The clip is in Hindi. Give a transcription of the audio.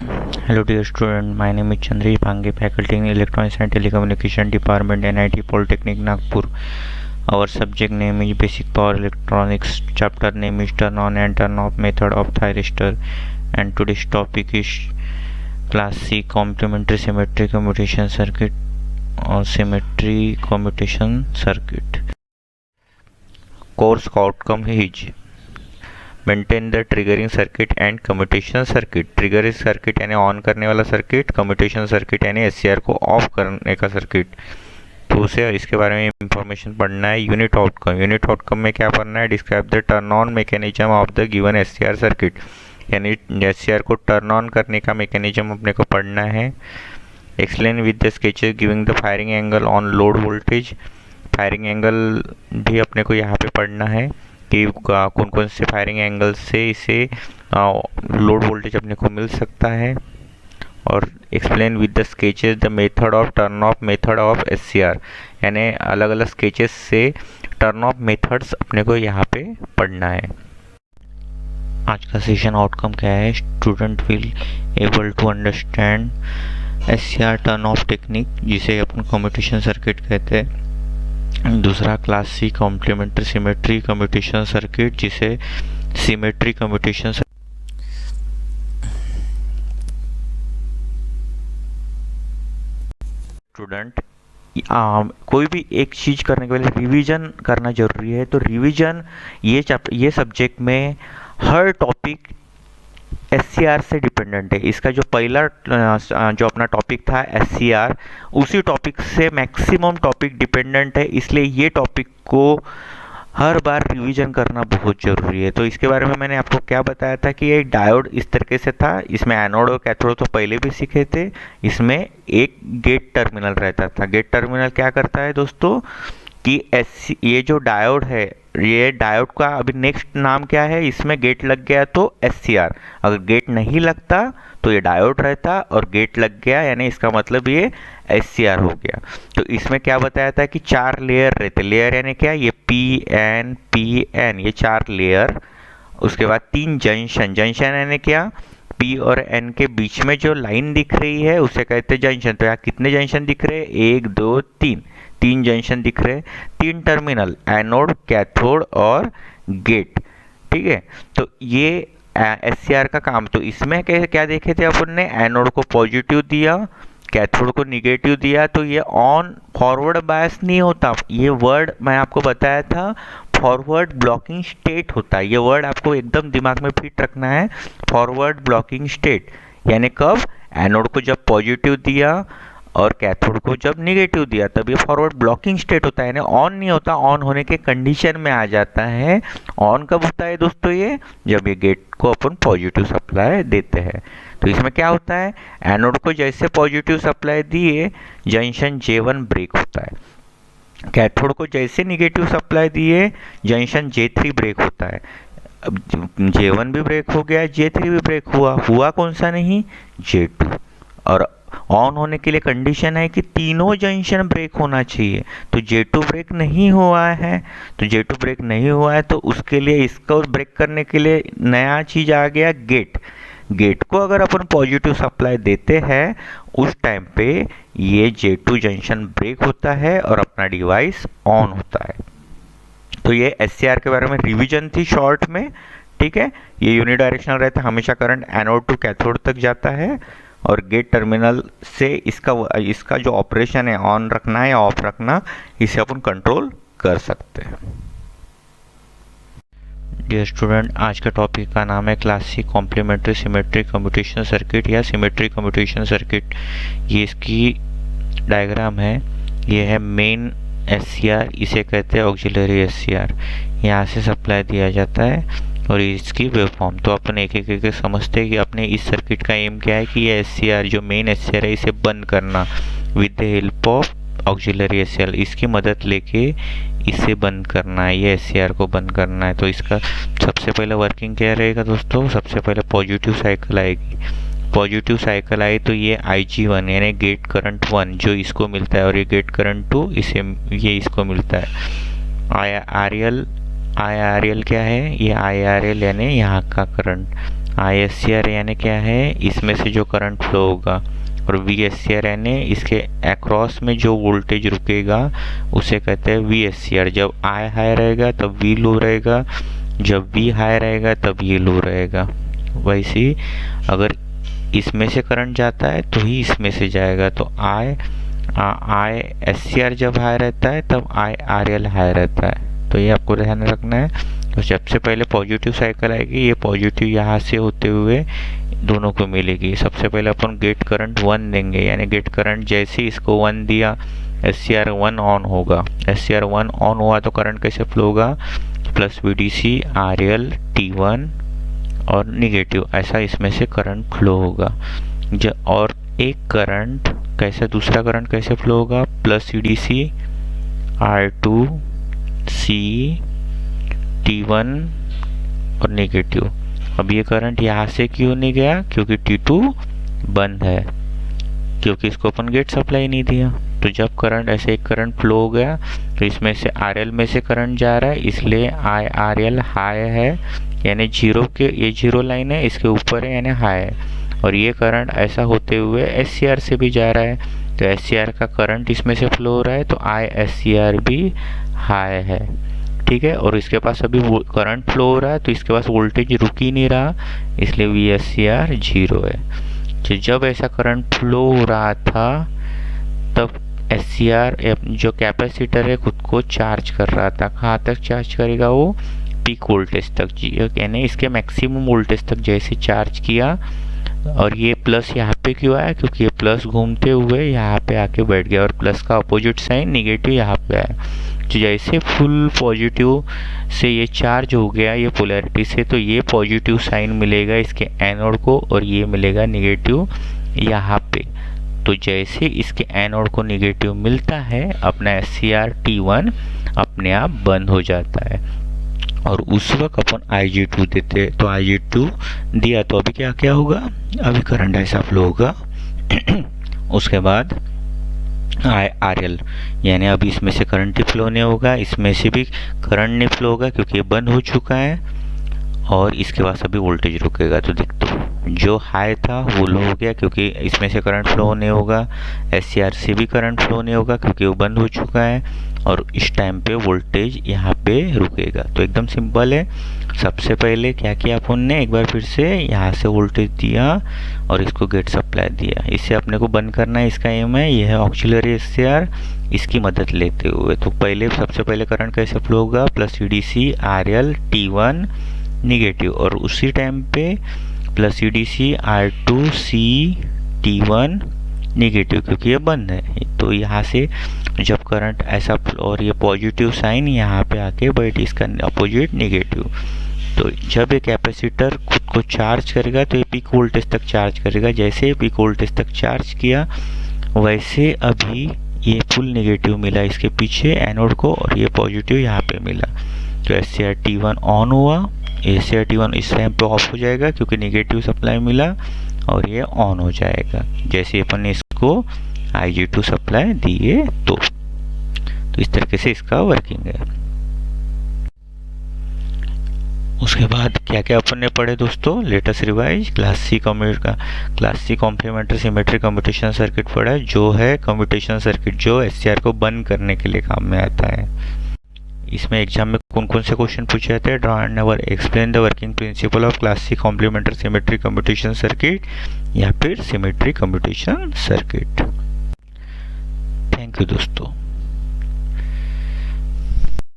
Hello dear student, my name is Chandri Bhange, faculty in Electronics and Telecommunication Department, NIT Polytechnic Nagpur. Our subject name is Basic Power Electronics. Chapter name is Turn on and Turn off method of thyristor. And today's topic is Class C Complementary Symmetry Commutation Circuit or Symmetry Commutation Circuit. Course outcome is maintain the triggering circuit and commutation circuit. Triggering circuit यानी ऑन करने वाला सर्किट, कम्यूटेशन सर्किट यानी एससीआर को ऑफ करने का सर्किट. तो उसे इसके बारे में इंफॉर्मेशन पढ़ना है. यूनिट आउटकम में क्या पढ़ना है? Describe the turn on mechanism of the given SCR circuit. यानी एससीआर को टर्न ऑन करने का मैकेनिज्म अपने को पढ़ना है. Explain with the sketches giving the firing angle on load voltage. Firing angle भी अपने को यहाँ पे पढ़ना है कि कौन कौन से फायरिंग एंगल से इसे लोड वोल्टेज अपने को मिल सकता है. और explain with the sketches the method of turn off method of SCR. यानी अलग अलग स्केचेस से टर्न ऑफ मेथड्स अपने को यहाँ पे पढ़ना है. आज का सेशन आउटकम क्या है? Student will able to understand SCR turn off technique, जिसे अपन कम्यूटेशन सर्किट कहते हैं. दूसरा class C complementary symmetry commutation circuit, जिसे सिमेट्री कम्यूटेशन. स्टूडेंट कोई भी एक चीज करने के पहले रिवीजन करना जरूरी है. तो रिवीजन ये सब्जेक्ट में हर टॉपिक एससीआर से डिपेंडेंट है. इसका जो पहला जो अपना टॉपिक था एससीआर, उसी टॉपिक से मैक्सिमम टॉपिक डिपेंडेंट है. इसलिए ये टॉपिक को हर बार रिवीजन करना बहुत ज़रूरी है. तो इसके बारे में मैंने आपको क्या बताया था कि ये डायोड इस तरीके से था. इसमें एनोड और कैथोड तो पहले भी सीखे थे. इसमें एक गेट टर्मिनल रहता था. गेट टर्मिनल क्या करता है दोस्तों कि ये जो डायोड है, ये डायोड का अभी नेक्स्ट नाम क्या है? इसमें गेट लग गया तो एससीआर. अगर गेट नहीं लगता तो ये डायोड रहता, और गेट लग गया यानी इसका मतलब ये एससीआर हो गया. तो इसमें क्या बताया था कि 4 लेयर रहते. लेयर यानी क्या? ये पी एन ये 4 लेयर. उसके बाद 3 जंक्शन. जंक्शन यानी क्या? पी और एन के बीच में जो लाइन दिख रही है उसे कहते हैं जंक्शन. तो यहाँ कितने जंक्शन दिख रहे हैं? 1 2 3 जंक्शन दिख रहे हैं. 3 टर्मिनल, एनोड, कैथोड और गेट. ठीक है. तो ये एससीआर का काम. तो इसमें क्या देखे थे अपन ने? एनोड को पॉजिटिव दिया, कैथोड को निगेटिव दिया. तो ये ऑन फॉरवर्ड बायस नहीं होता. ये वर्ड मैं आपको बताया था, फॉरवर्ड ब्लॉकिंग स्टेट होता है. ये वर्ड आपको एकदम दिमाग में फिट रखना है. फॉरवर्ड ब्लॉकिंग स्टेट यानी कब? एनोड को जब पॉजिटिव दिया और कैथोड को जब निगेटिव दिया तब ये फॉरवर्ड ब्लॉकिंग स्टेट होता है. यानी ऑन नहीं होता, ऑन होने के कंडीशन में आ जाता है. ऑन कब होता है दोस्तों? ये जब ये गेट को अपन पॉजिटिव सप्लाई देते हैं. तो इसमें क्या होता है? एनोड को जैसे पॉजिटिव सप्लाई दिए, जंक्शन J1 ब्रेक होता है. कैथोड को जैसे निगेटिव सप्लाई दिए, जंक्शन J3 ब्रेक होता है. अब J1 भी ब्रेक हो गया, J3 भी ब्रेक हुआ कौन सा नहीं? J2. और ऑन होने के लिए कंडीशन है कि तीनों जंक्शन ब्रेक होना चाहिए. तो J2 ब्रेक नहीं हुआ है. तो J2 ब्रेक नहीं हुआ है तो उसके लिए इसको ब्रेक करने के लिए नया चीज आ गया, गेट. गेट को अगर अपन पॉजिटिव सप्लाई देते हैं उस टाइम पे ये J2 जंक्शन ब्रेक होता है और अपना डिवाइस ऑन होता है. तो ये एससीआर के बारे में रिवीजन थी शॉर्ट में. ठीक है. ये यूनिडायरेक्शनल रहता है. हमेशा करंट एनोड टू कैथोड तक जाता है और गेट टर्मिनल से इसका जो ऑपरेशन है, ऑन रखना या ऑफ रखना, इसे अपन कंट्रोल कर सकते हैं. डियर स्टूडेंट, आज का टॉपिक का नाम है class C complementary symmetry commutation circuit या सिमेट्री कम्यूटेशन सर्किट. ये इसकी डायग्राम है. ये है मेन एससीआर, इसे कहते हैं ऑक्सिलरी एससीआर. यहाँ से सप्लाई दिया जाता है और इसकी वेवफॉर्म. तो अपन एक समझते हैं कि अपने इस सर्किट का एम क्या है कि ये एससीआर जो मेन एससीआर है इसे बंद करना with the help of auxiliary SCR. इसकी मदद लेके इसे बंद करना है, ये एससीआर को बंद करना है. तो इसका सबसे पहले वर्किंग क्या रहेगा दोस्तों? सबसे पहले पॉजिटिव साइकिल आएगी. पॉजिटिव साइकिल आई तो ये IG1 यानी गेट करंट 1 जो इसको मिलता है, और ये गेट करंट 2 इसको मिलता है. RL IRL क्या है, ये IRL यानी यहाँ का करंट, ISCR यानी क्या है, इसमें से जो करंट फ्लो होगा, और VSCR यानी इसके अक्रॉस में जो वोल्टेज रुकेगा उसे कहते हैं VSCR। जब I हाई रहेगा तब V लो रहेगा, जब V हाई रहेगा तब ये लो रहेगा। वैसे ही अगर इसमें से करंट जाता है तो ही इसमें से जाएगा, तो ISCR जब हाई रहता है तब IRL हाई रहता है। तो ये आपको ध्यान रखना है। तो सबसे पहले पॉजिटिव साइकिल आएगी, ये पॉजिटिव यहाँ से होते हुए दोनों को मिलेगी। सबसे पहले अपन गेट करंट 1 देंगे, यानी गेट करंट जैसे इसको 1 दिया SCR 1 ऑन होगा। SCR 1 ऑन हुआ तो करंट कैसे फ्लो होगा, प्लस VDC RL T1 और निगेटिव, ऐसा इसमें से करंट फ्लो होगा। और एक करंट कैसे, दूसरा करंट कैसे फ्लो होगा, plus CDC R2 C T1 और नेगेटिव। अब ये करंट यहाँ से क्यों नहीं गया, क्योंकि T2 बंद है, क्योंकि इसको अपन गेट सप्लाई नहीं दिया। तो जब करंट ऐसे एक करंट फ्लो हो गया तो इसमें से RL में से करंट जा रहा है, इसलिए IRL हाई है, यानी जीरो के, ये जीरो लाइन है इसके ऊपर है यानी हाई है। और ये करंट ऐसा होते हुए SCR से भी जा रहा है, तो SCR का करंट इसमें से फ्लो हो रहा है, तो ISCR भी हाई है, ठीक है। और इसके पास अभी करंट फ्लो हो रहा है तो इसके पास वोल्टेज रुक ही नहीं रहा, इसलिए VSCR 0 है। तो जब ऐसा करंट फ्लो हो रहा था तब SCR जो कैपेसिटर है खुद को चार्ज कर रहा था। कहाँ तक चार्ज करेगा, वो पीक वोल्टेज तक, यानी इसके मैक्सिमम वोल्टेज तक जैसे चार्ज किया। और ये प्लस यहाँ पे क्यों आया, क्योंकि ये प्लस घूमते हुए यहाँ पे आके बैठ गया, और प्लस का अपोजिट साइन निगेटिव यहाँ पे आया। तो जैसे फुल पॉजिटिव से ये चार्ज हो गया ये पोलैरिटी से, तो ये पॉजिटिव साइन मिलेगा इसके एनोड को, और ये मिलेगा निगेटिव यहाँ पे। तो जैसे इसके एनोड को निगेटिव मिलता है, अपना SCR T1 अपने आप बंद हो जाता है, और उस वक्त अपन Ig2 देते। तो Ig2 दिया तो अभी क्या क्या होगा, अभी करंट ऐसा फ्लो होगा उसके बाद RL, यानी अभी इसमें से करंट ही फ्लो नहीं होगा, इसमें से भी करंट नहीं फ्लो होगा क्योंकि ये बंद हो चुका है, और इसके बाद अभी वोल्टेज रुकेगा। तो देख, तो जो हाई था वो लो हो गया क्योंकि इसमें से करंट फ्लो नहीं होगा, SCR से भी करंट फ्लो नहीं होगा क्योंकि वो बंद हो चुका है, और इस टाइम पे वोल्टेज यहाँ पे रुकेगा। तो एकदम सिंपल है। सबसे पहले क्या किया अपन ने, एक बार फिर से यहाँ से वोल्टेज दिया और इसको गेट सप्लाई दिया। इससे अपने को बंद करना है, इसका एम है, यह है ऑक्सिलरी SCR, इसकी मदद लेते हुए। तो पहले सबसे पहले करंट कैसे फ्लो होगा, plus CDC RL T1 negative, और उसी टाइम पे plus CDC R2 C T1 negative, क्योंकि ये बंद है। तो यहाँ से जब करंट ऐसा, और ये पॉजिटिव साइन यहाँ पे आके बैठ, इसका अपोजिट निगेटिव। तो जब ये कैपेसिटर खुद को चार्ज करेगा तो ये पीक वोल्टेज तक चार्ज करेगा। जैसे पीक वोल्टेज तक चार्ज किया, वैसे अभी ये फुल निगेटिव मिला इसके पीछे एनोड को, और ये पॉजिटिव यहाँ पे मिला। तो SCR T1 ऑन हुआ, SCR T1 इस टाइम पे ऑफ हो जाएगा क्योंकि निगेटिव सप्लाई मिला, और ये ऑन हो जाएगा जैसे अपन ने इसको Ig2 सप्लाई दिए। तो इस तरीके से इसका वर्किंग है। उसके बाद क्या क्या अपन ने पढ़े दोस्तों, latest revise class C complementary symmetry commutation circuit पढ़ा, जो है कम्यूटेशन सर्किट जो SCR को बंद करने के लिए काम में आता है। इसमें एग्जाम में कौन कौन से क्वेश्चन पूछे जाते हैं, draw and never explain the working principle of class C complementary symmetry commutation circuit, या फिर symmetry commutation circuit. Thank you दोस्तों।